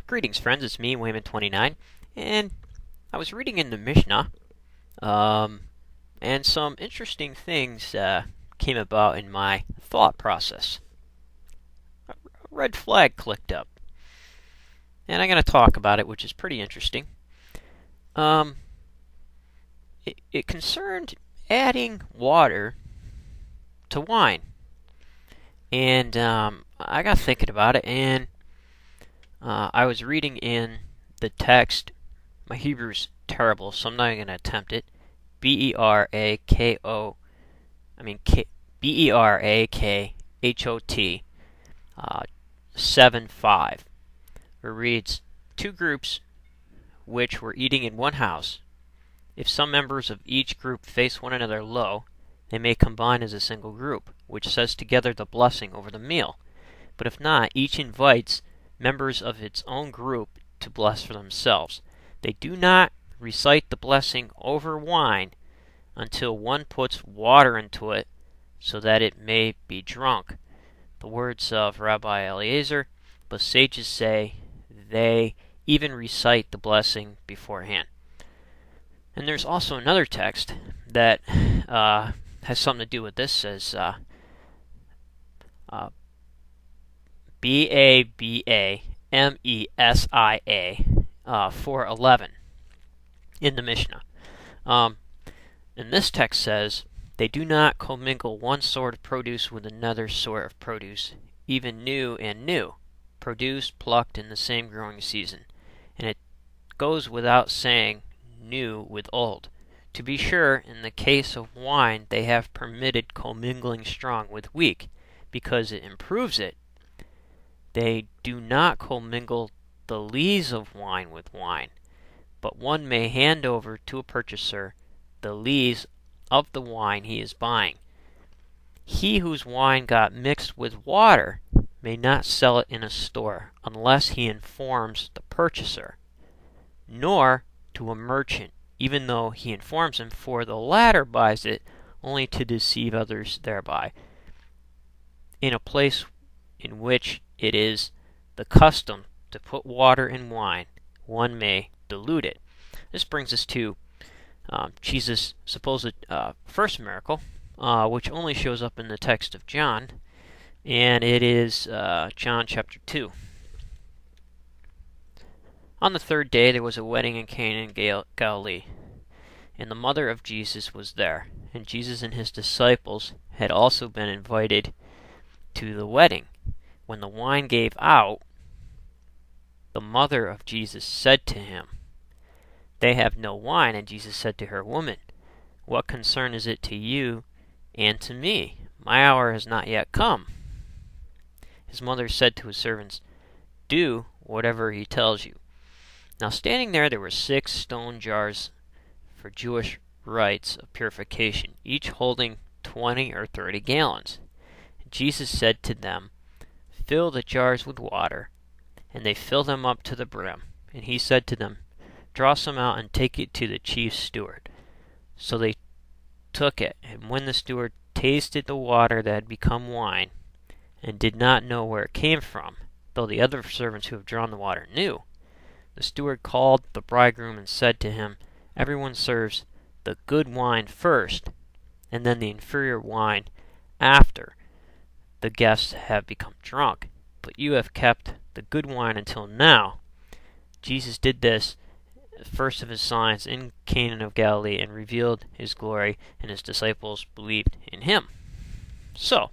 Greetings, friends. It's me, Wayman29, and I was reading in the Mishnah, and some interesting things came about in my thought process. A red flag clicked up, and I'm going to talk about it, which is pretty interesting. It concerned adding water to wine, and I got thinking about it, and I was reading in the text. My Hebrew's terrible, so I'm not even going to attempt it. Berakhot, Berakhot, 7:5, where it reads, two groups which were eating in one house. If some members of each group face one another low, they may combine as a single group, which says together the blessing over the meal. But if not, each invites members of its own group to bless for themselves. They do not recite the blessing over wine until one puts water into it so that it may be drunk. The words of Rabbi Eliezer, but sages say they even recite the blessing beforehand. And there's also another text that has something to do with this. It says Babamesiah 4:11 in the Mishnah. And this text says, they do not commingle one sort of produce with another sort of produce, even new and new, produce plucked in the same growing season. And it goes without saying new with old. To be sure, in the case of wine, they have permitted commingling strong with weak, because it improves it. They do not commingle the lees of wine with wine, but one may hand over to a purchaser the lees of the wine he is buying. He whose wine got mixed with water may not sell it in a store unless he informs the purchaser, nor to a merchant, even though he informs him, for the latter buys it only to deceive others thereby. In a place in which it is the custom to put water in wine, one may dilute it. This brings us to Jesus' supposed first miracle, which only shows up in the text of John, and it is John chapter 2. On the third day there was a wedding in Cana in Galilee, and the mother of Jesus was there, and Jesus and his disciples had also been invited to the wedding. When the wine gave out, the mother of Jesus said to him, they have no wine. And Jesus said to her, woman, what concern is it to you and to me? My hour has not yet come. His mother said to his servants, do whatever he tells you. Now standing there were 6 stone jars for Jewish rites of purification, each holding 20 or 30 gallons. And Jesus said to them, fill the jars with water. And they filled them up to the brim. And he said to them, draw some out and take it to the chief steward. So they took it, and when the steward tasted the water that had become wine, and did not know where it came from, though the other servants who have drawn the water knew, the steward called the bridegroom and said to him, everyone serves the good wine first, and then the inferior wine after the guests have become drunk. But you have kept the good wine until now. Jesus did this, first of his signs, in Cana of Galilee, and revealed his glory, and his disciples believed in him. So,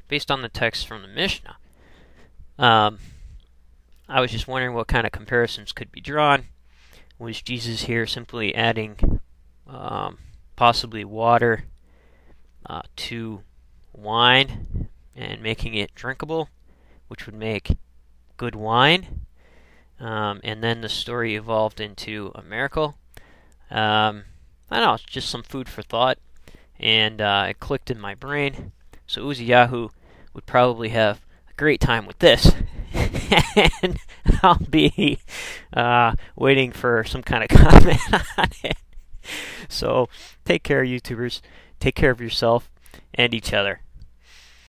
based on the text from the Mishnah, I was just wondering what kind of comparisons could be drawn. Was Jesus here simply adding possibly water to wine and making it drinkable, which would make good wine? And then the story evolved into a miracle. I don't know, it's just some food for thought, and it clicked in my brain. So Uziyahu would probably have a great time with this, and I'll be waiting for some kind of comment on it. So take care, YouTubers. Take care of yourself and each other.